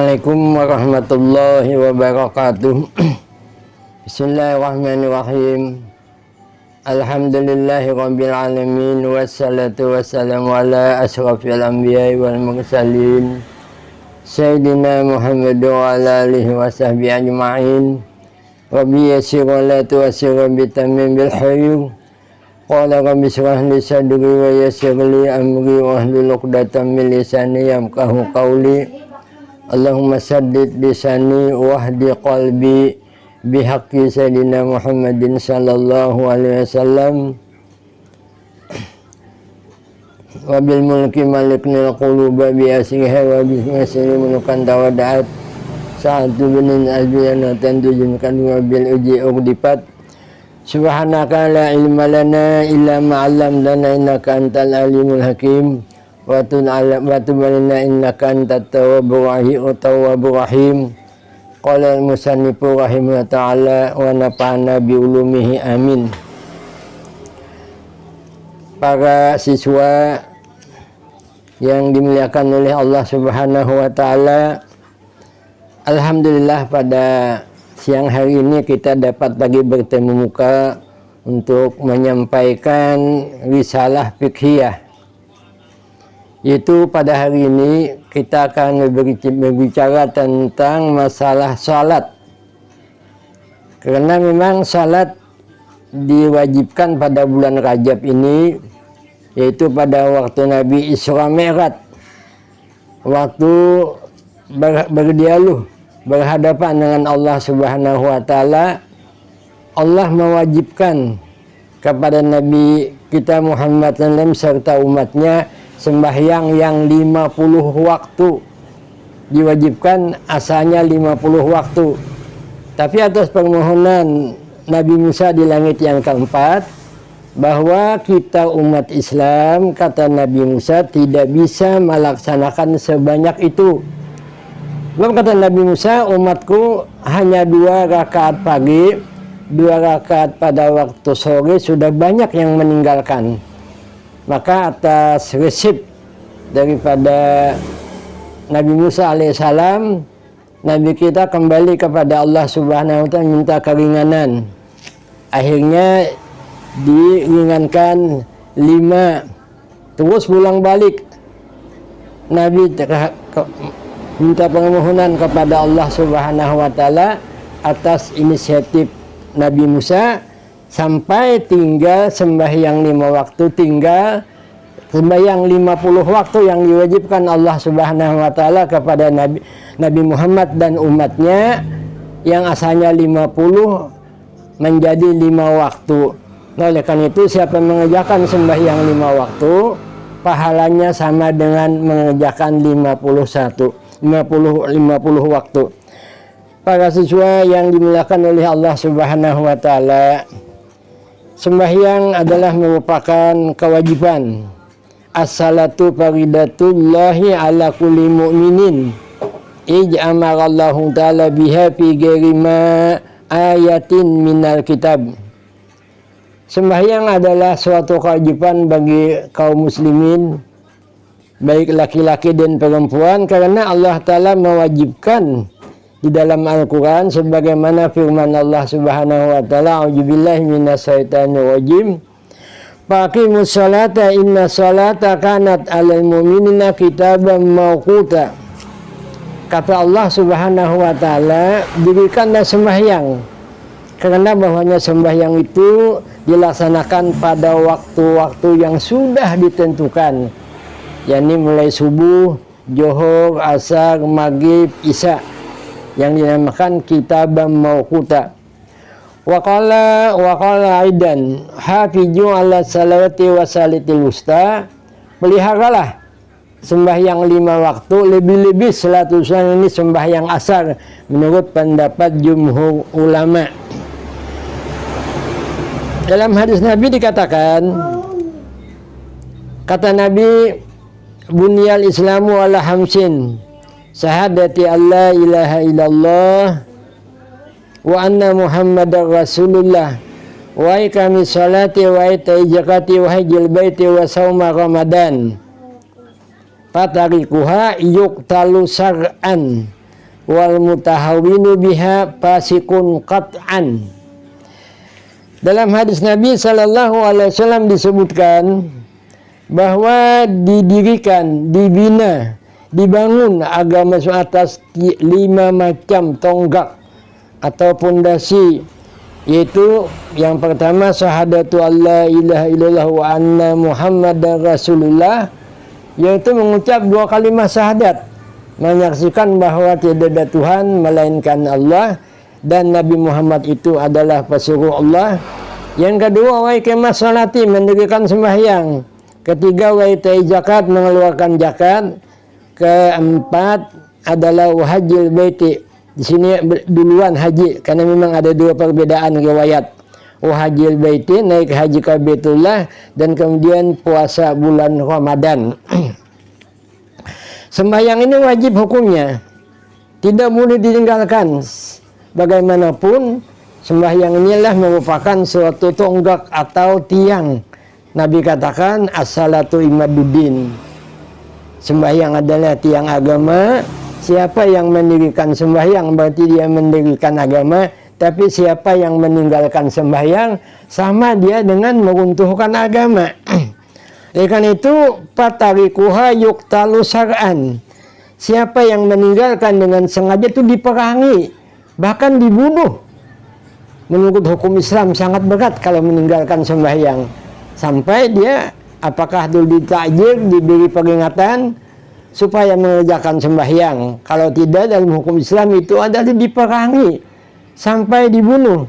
Assalamualaikum warahmatullahi wabarakatuh. Bismillahirrahmanirrahim. Alhamdulillahi rabbil alamin. Wassalatu wassalamu ala ashrafil anbiya'i wal mursalin Sayyidina Muhammad wa ala alihi wa sahbihi ajma'in. Rabbi yassir wa la tu'assir bi tamim bil khair. Qala rabbi shrah li sadri wa yassir li amri wa hlul 'uqdatam min lisani yafqahu qawli. Allahumma saddid lisani wahdi qalbi bihaqqi sayyidina Muhammadin sallallahu alaihi wasallam wa bil mulki maliknil quluba bi asriha wa bi masri menukan tawada'at sa'atu binin azbiyana tandujunkan wa bil uji uqdipat subhanaka la ilma lana illa ma'allamdana innaka antal alimul hakim wa tub alaina innaka antat tawwabur rahim. Qala al-musannifu rahimahullah ta'ala wa nafa'ana bi ulumihi amin. Para siswa yang dimuliakan oleh Allah Subhanahu wa taala, alhamdulillah pada siang hari ini kita dapat lagi bertemu muka untuk menyampaikan risalah fiqhiyah. Yaitu pada hari ini kita akan berbicara tentang masalah salat. Karena memang salat diwajibkan pada bulan Rajab ini, yaitu pada waktu Nabi Isra Mi'raj, waktu berdialog berhadapan dengan Allah Subhanahu wa taala. Allah mewajibkan kepada Nabi kita Muhammad SAW serta umatnya sembahyang yang 50 waktu. Diwajibkan asalnya 50 waktu, tapi atas permohonan Nabi Musa di langit yang keempat, bahwa kita umat Islam, kata Nabi Musa, tidak bisa melaksanakan sebanyak itu. Sebab kata Nabi Musa, umatku hanya 2 rakaat pagi, 2 rakaat pada waktu sore, sudah banyak yang meninggalkan. Maka atas resip daripada Nabi Musa alaihissalam, Nabi kita kembali kepada Allah Subhanahu wa ta'ala minta keringanan. Akhirnya diringankan 5, terus pulang balik. Nabi minta permohonan kepada Allah Subhanahu wa ta'ala atas inisiatif Nabi Musa, sampai tinggal sembahyang 5 waktu, tinggal sembahyang 50 waktu yang diwajibkan Allah Subhanahu wa ta'ala kepada Nabi Muhammad dan umatnya, yang asalnya 50 menjadi 5 waktu. Nah, oleh karena itu siapa mengerjakan sembahyang 5 waktu, pahalanya sama dengan mengerjakan 50 waktu. Para siswa yang dimuliakan oleh Allah Subhanahu wa ta'ala, sembahyang adalah merupakan kewajiban. As-salatu faridatullahi ala kulli mu'minin ij'amarallahu ta'ala biha fi ghairi ma ayatin minal kitab. Sembahyang adalah suatu kewajiban bagi kaum muslimin, baik laki-laki dan perempuan, karena Allah Ta'ala mewajibkan di dalam Al-Quran, sebagaimana firman Allah Subhanahu wa ta'ala, a'udzubillahi minasyaitonir rajim, faqimus sholata inna sholata kanat 'alal mu'minina kitaban mawquta. Kata Allah Subhanahu wa ta'ala, dirikanlah sembahyang, karena bahwanya sembahyang itu dilaksanakan pada waktu-waktu yang sudah ditentukan, yakni mulai subuh, zuhur, asar, maghrib, isya, yang dinamakan kitaban mawquta. Wa qala aidan hafizu ala salawati wa salatil wusta, peliharalah sembahyang 5 waktu, lebih-lebih salat sunnah ini sembahyang asar, menurut pendapat jumhur ulama. Dalam hadis Nabi dikatakan, kata Nabi, bunyal islamu ala hamsin, syahadati alla ilaha illallah wa anna muhammadar rasulullah wa iqamis salati wa ita'i zakati wa hajjil baiti wa sauma ramadan fatarikuha yuqtalu sar'an wal mutahawwinu biha fasikun qat'an. Dalam hadis Nabi Sallallahu Alaihi Wasallam disebutkan bahwa didirikan, dibina, dibangun agama atas 5 macam tonggak atau pondasi, yaitu yang pertama syahadatu alla ilaha illallah wa anna muhammadar rasulullah, yaitu mengucap 2 kalimat syahadat, menyaksikan bahwa tidak ada Tuhan melainkan Allah dan Nabi Muhammad itu adalah pesuruh Allah. Yang kedua, wa iqamas sholati, mendirikan sembahyang. Ketiga, wa itai zakat, mengeluarkan zakat. Keempat adalah wahajil baiti. Di sini duluan haji karena memang ada 2 perbedaan riwayat. Wahajil baiti, naik haji ke Baitullah, dan kemudian puasa bulan Ramadan. Sembahyang ini wajib hukumnya, tidak boleh ditinggalkan. Bagaimanapun sembahyang inilah merupakan suatu tonggak atau tiang. Nabi katakan as-salatu imaduddin. Sembahyang adalah tiang agama. Siapa yang mendirikan sembahyang berarti dia mendirikan agama. Tapi siapa yang meninggalkan sembahyang sama dia dengan meruntuhkan agama. Oleh karena itu fatarikuha yuqtalu syar'an. Siapa yang meninggalkan dengan sengaja itu diperangi, bahkan dibunuh. Menurut hukum Islam sangat berat kalau meninggalkan sembahyang. Sampai dia apakah dulu ditakjir, diberi peringatan supaya mengerjakan sembahyang. Kalau tidak, dalam hukum Islam itu adalah diperangi sampai dibunuh.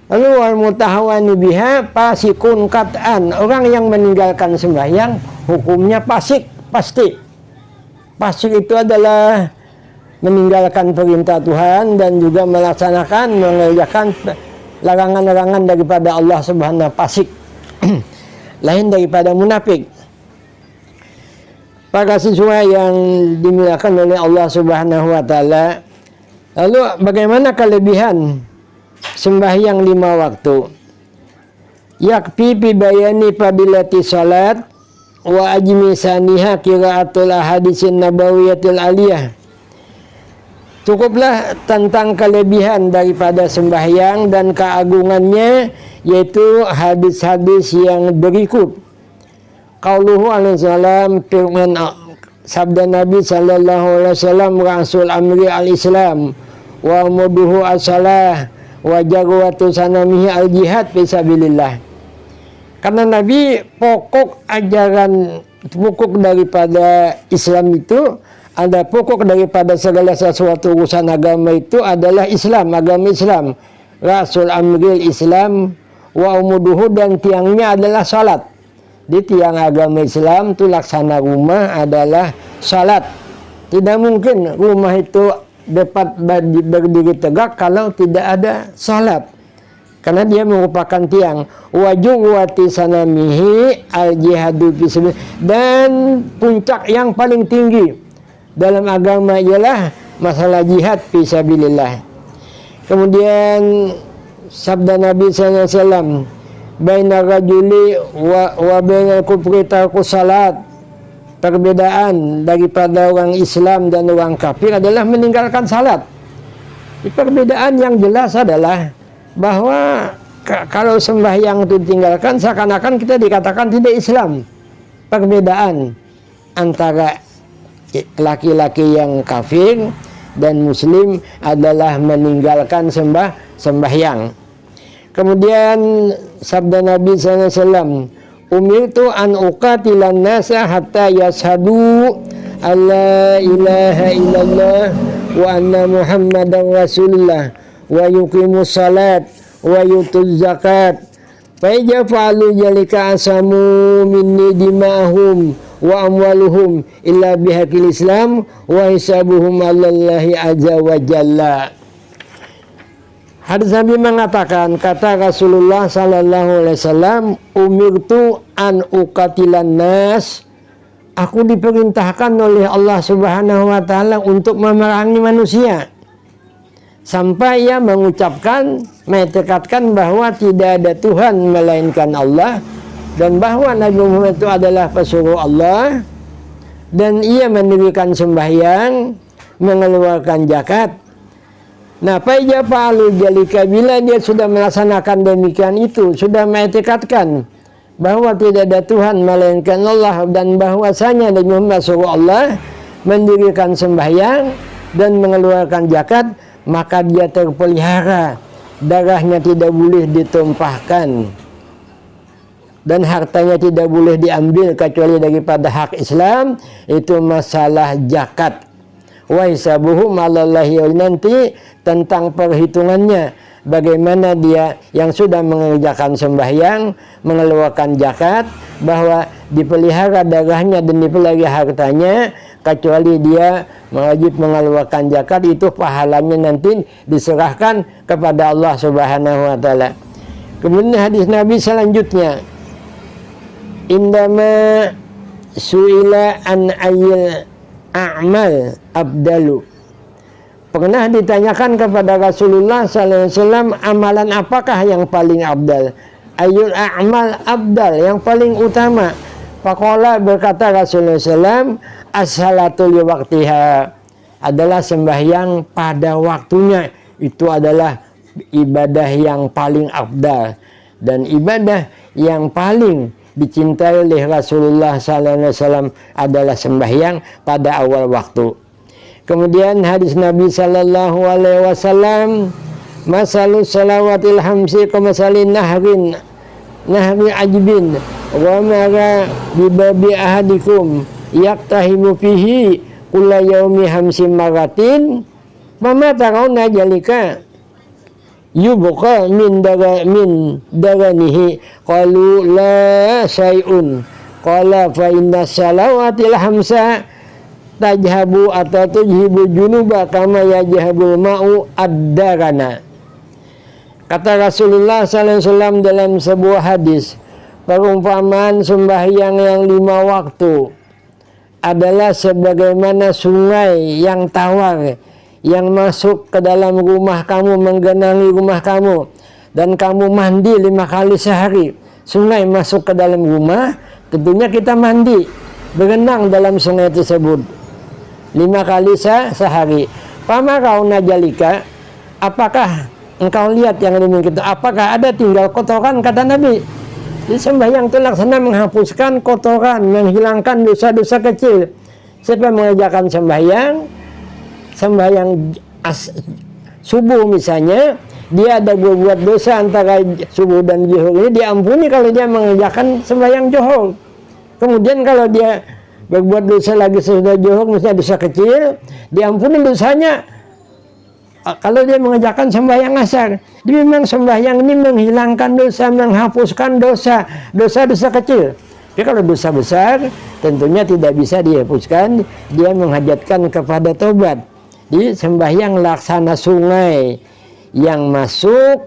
Lalu wal mutahawwinu biha fasikun qat'an. Orang yang meninggalkan sembahyang hukumnya fasik, pasti. Fasik itu adalah meninggalkan perintah Tuhan dan juga melaksanakan, mengerjakan larangan-larangan daripada Allah Subhanahu wa ta'ala. Fasik. Lain daripada munafik. Para siswa yang dimuliakan oleh Allah Subhanahu wa ta'ala, lalu bagaimana kelebihan sembahyang 5 waktu? Yakfi bi bayani fadilati salat wa ajmi saniha qiraatul ahadisin nabawiyatil aliyah. Cukuplah tentang kelebihan daripada sembahyang dan keagungannya, yaitu hadis-hadis yang berikut. Qauluhu alaihi salam, firman sabda Nabi sallallahu alaihi wasallam, rasul amri al-islam wa muduhu as-salah wa jarwatu sanamihi al-jihad fisabilillah. Karena Nabi pokok ajaran, pokok daripada Islam itu, ada pokok daripada segala sesuatu urusan agama itu adalah Islam, agama Islam. Rasul amril Islam wa umuduhu, dan tiangnya adalah salat. Di tiang agama Islam itu laksana rumah adalah salat. Tidak mungkin rumah itu dapat berdiri tegak kalau tidak ada salat. Karena dia merupakan tiang. Wajuwati sanamihi al-jihadu fisabilillah, dan puncak yang paling tinggi dalam agama ialah masalah jihad fisabilillah. Kemudian sabda Nabi sallallahu alaihi wasallam, bainar rajuli wa bainal kufri tarkus salat. Perbedaan daripada orang Islam dan orang kafir adalah meninggalkan salat. Perbedaan yang jelas adalah bahwa kalau sembahyang itu ditinggalkan, seakan-akan kita dikatakan tidak Islam. Perbedaan antara laki-laki yang kafir dan muslim adalah meninggalkan sembahyang. Kemudian sabda Nabi SAW, umirtu an uqatilan nasa hatta yashhadu alla ilaha illallah wa anna muhammadan rasulullah wa yuqimus salat wa yutuz zakat fa yaf'alu jalika asamu minni dimahum wa amwaluhum illa bihaqil Islam wa hisabuhum 'alallahi azza wa jalla. Hadis Nabi mengatakan, kata Rasulullah sallallahu alaihi wasallam, umirtu an uqatilan nas, aku diperintahkan oleh Allah Subhanahu wa taala untuk memerangi manusia. Sampai ia mengucapkan, mentekadkan bahwa tidak ada Tuhan melainkan Allah, dan bahwa Nabi Muhammad itu adalah pesuruh Allah, dan ia mendirikan sembahyang, mengeluarkan zakat. Nah, faija fa'alu jalika, bila dia sudah melaksanakan demikian itu, sudah mengiktikadkan bahwa tidak ada Tuhan melainkan Allah dan bahwasanya Nabi Muhammad SAW mendirikan sembahyang dan mengeluarkan zakat, maka dia terpelihara, darahnya tidak boleh ditumpahkan dan hartanya tidak boleh diambil kecuali daripada hak Islam. Itu masalah zakat. Wa hisabuhu malallahi, nanti tentang perhitungannya, bagaimana dia yang sudah mengerjakan sembahyang, mengeluarkan zakat, bahwa dipelihara darahnya dan dipelihara hartanya, kecuali dia wajib mengeluarkan zakat, itu pahalanya nanti diserahkan kepada Allah Subhanahu wa taala. Kemudian hadis Nabi selanjutnya, indama suila an ayil a'mal abdalu. Pernah ditanyakan kepada Rasulullah SAW, amalan apakah yang paling abdal? Ayul a'mal abdal, yang paling utama. Faqala, berkata Rasulullah SAW, as-salatu li waqtiha, adalah sembahyang pada waktunya. Itu adalah ibadah yang paling abdal dan ibadah yang paling dicintai oleh Rasulullah SAW adalah sembahyang pada awal waktu. Kemudian hadis Nabi Sallallahu Alaihi Wasallam, masalus salawatil hamsi kamasalin nahri ajbin wa mara bibabi ahadikum yaktahimu fihi kulla yaumi hamsi maratin mama tarawna jalika yubqa min daranihi qalu la syai'un qala fa inna salawatil hamsa tajhabu atau tujhibu junuba kama yajhabul ma'u ad-darana. Kata Rasulullah SAW dalam sebuah hadis, perumpamaan sembahyang yang 5 waktu adalah sebagaimana sungai yang tawar yang masuk ke dalam rumah kamu, menggenangi rumah kamu, dan kamu mandi 5 kali sehari. Sungai masuk ke dalam rumah, tentunya kita mandi, berenang dalam sungai tersebut 5 kali sehari. Pamarauna jalika, apakah engkau lihat yang demikian itu? Apakah ada tinggal kotoran, kata Nabi? Jadi sembahyang itu laksana menghapuskan kotoran, menghilangkan dosa-dosa kecil. Siapa mengerjakan sembahyang subuh misalnya, dia ada berbuat dosa antara subuh dan zuhur ini diampuni kalau dia mengerjakan sembahyang zuhur. Kemudian kalau dia berbuat dosa lagi sesudah zuhur, misalnya dosa kecil, diampuni dosanya kalau dia mengerjakan sembahyang asar. Jadi memang sembahyang ini menghilangkan dosa, menghapuskan dosa kecil. Tapi kalau dosa besar tentunya tidak bisa dihapuskan, dia menghajatkan kepada tobat. Jadi sembahyang laksana sungai yang masuk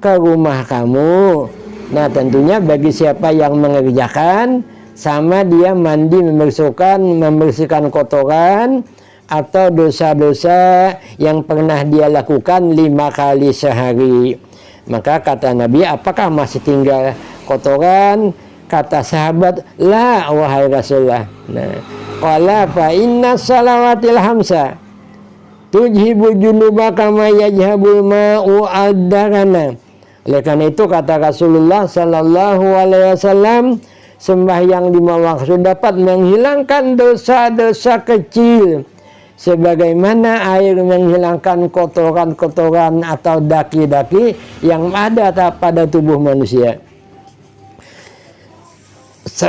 ke rumah kamu. Nah, tentunya bagi siapa yang mengerjakan, sama dia mandi membersihkan kotoran atau dosa-dosa yang pernah dia lakukan 5 kali sehari. Maka kata Nabi, apakah masih tinggal kotoran? Kata sahabat, la wahai Rasulullah. Nah, qala fa inna salawatil hamsa tujhibu junuba kama yajhabul ma'u ad-darana. Oleh karena itu kata Rasulullah Sallallahu Alaihi Wasallam, sembahyang 5 waktu dapat menghilangkan dosa-dosa kecil sebagaimana air menghilangkan kotoran-kotoran atau daki-daki yang ada pada tubuh manusia.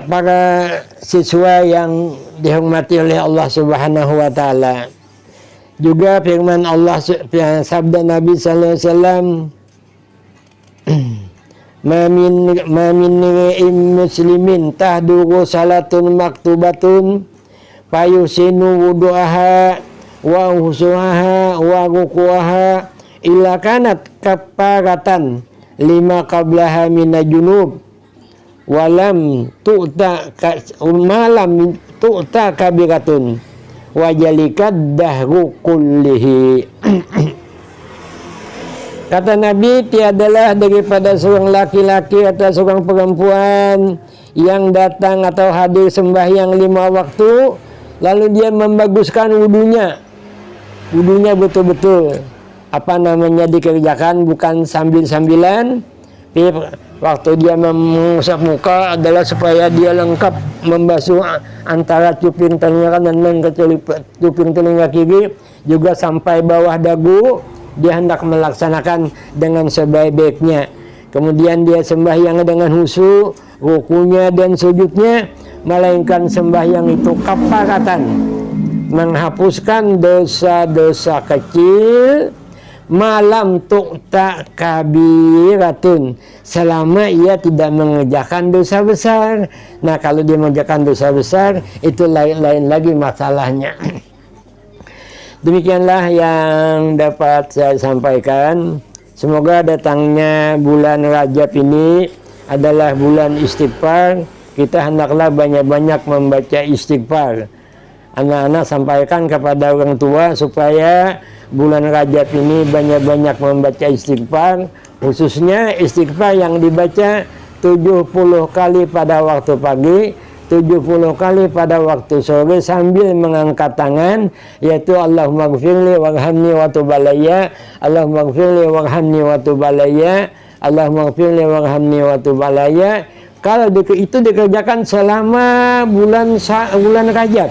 Para siswa yang dihormati oleh Allah Subhanahu wa taala, juga firman Allah, sabda Nabi sallallahu alaihi wasallam, ma min muslimin tahduru salatun maktubatun fayusinu wudu'aha wa husuhaha wa ruku'aha illa kanat kafaratan lima qablaha mina junub walam tu'ta malam tu'ta kabiratun wajalikad dahru kullihi. Kata Nabi, tiadalah daripada seorang laki-laki atau seorang perempuan yang datang atau hadir sembahyang 5 waktu lalu dia membaguskan wudunya, wudunya betul-betul apa namanya dikerjakan, bukan sambil-sambilan. Waktu dia mengusap muka adalah supaya dia lengkap membasuh antara cuping telinga kanan dan cuping telinga kiri, juga sampai bawah dagu. Dia hendak melaksanakan dengan sebaik-baiknya. Kemudian dia sembahyang dengan khusyuk, rukunya dan sujudnya, melainkan sembahyang itu kafaratan, menghapuskan dosa-dosa kecil, malam tukta kabiratun, selama ia tidak mengerjakan dosa besar. Nah, kalau dia mengerjakan dosa besar, itu lain lagi masalahnya. Demikianlah yang dapat saya sampaikan. Semoga datangnya bulan Rajab ini adalah bulan istighfar. Kita hendaklah banyak-banyak membaca istighfar. Anak-anak sampaikan kepada orang tua supaya bulan Rajab ini banyak-banyak membaca istighfar, khususnya istighfar yang dibaca 70 kali pada waktu pagi, 70 kali pada waktu sore sambil mengangkat tangan, yaitu Allahumma gfirli warhamni wa tub alayya, Allahumma gfirli warhamni wa tub alayya, Allahumma gfirli warhamni wa tub alayya. Kalau itu dikerjakan selama bulan Rajab.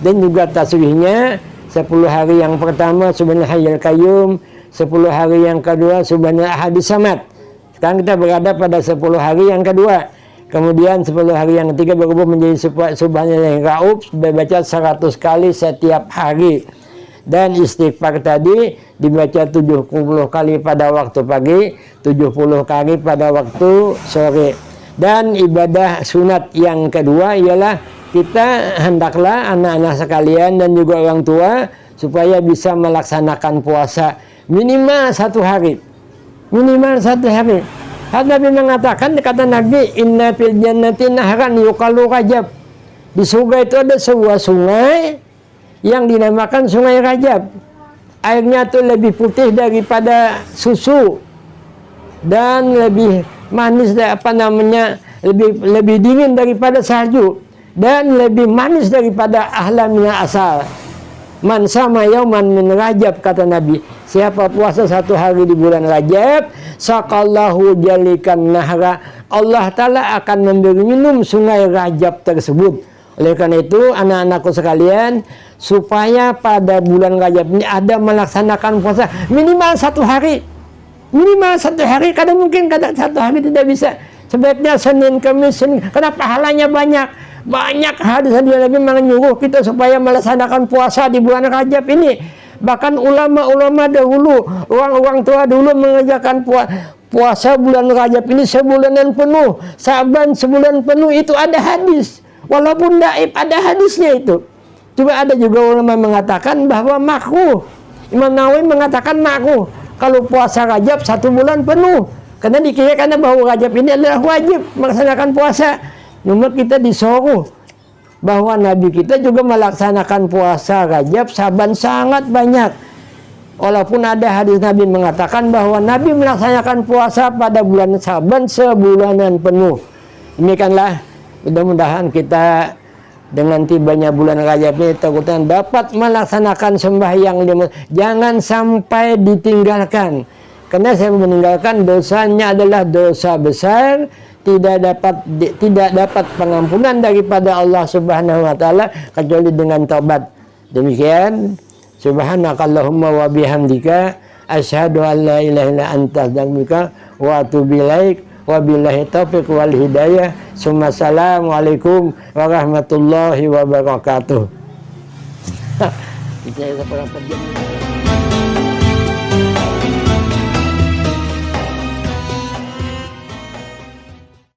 Dan juga tasbihnya 10 hari yang pertama Subhanal Hayyul Qayyum, 10 hari yang kedua Subhanal Ahadis Samad. Sekarang kita berada pada 10 hari yang kedua. Kemudian 10 hari yang ketiga berubah menjadi Subhanallah Rauf, dibaca 100 kali setiap hari. Dan istighfar tadi dibaca 70 kali pada waktu pagi, 70 kali pada waktu sore. Dan ibadah sunat yang kedua ialah kita hendaklah anak-anak sekalian dan juga orang tua supaya bisa melaksanakan puasa minimal 1 hari. Minimal 1 hari. Nabi mengatakan, kata Nabi, inna fil jannati nahran yuqalu Rajab. Di surga itu ada sebuah sungai yang dinamakan Sungai Rajab. Airnya itu lebih putih daripada susu dan lebih manis, lebih dingin daripada salju, dan lebih manis daripada ahlamnya asal. Man sama yauman min Rajab, kata Nabi, siapa puasa 1 hari di bulan Rajab, saqallahu jalikan nahra, Allah Ta'ala akan memberi minum sungai Rajab tersebut. Oleh karena itu, anak-anakku sekalian, supaya pada bulan Rajab ini ada melaksanakan puasa minimal 1 hari. Minimal 1 hari, kadang mungkin kadang 1 hari tidak bisa. Sebaiknya Senin, Kamis, karena pahalanya banyak. Banyak hadis Nabi menyuruh kita supaya melaksanakan puasa di bulan Rajab ini. Bahkan ulama-ulama dahulu, orang-orang tua dulu mengerjakan puasa bulan Rajab ini sebulanan penuh, Sa'ban sebulan penuh. Itu ada hadis, walaupun daif ada hadisnya itu. Cuma ada juga ulama mengatakan bahwa makruh. Imam Nawawi mengatakan makruh kalau puasa Rajab 1 bulan penuh, karena dikirakan bahwa Rajab ini adalah wajib melaksanakan puasa. Namun kita disuruh bahwa Nabi kita juga melaksanakan puasa Rajab, Sa'ban sangat banyak. Walaupun ada hadis Nabi mengatakan bahwa Nabi melaksanakan puasa pada bulan Sa'ban sebulanan penuh. Demikianlah, mudah-mudahan kita dengan tibanya bulan Rajab ini terutama dapat melaksanakan sembahyang. Jangan sampai ditinggalkan, karena saya meninggalkan dosanya adalah dosa besar. Tidak dapat pengampunan daripada Allah Subhanahu wa Ta'ala kecuali dengan taubat. Demikian, subhanakallahumma wa bihamdika asyhadu an la ilaha illa anta astaghfiruka wa atubu ilaik. Wabillahi taufiq wal hidayah. Assalamualaikum warahmatullahi wabarakatuh.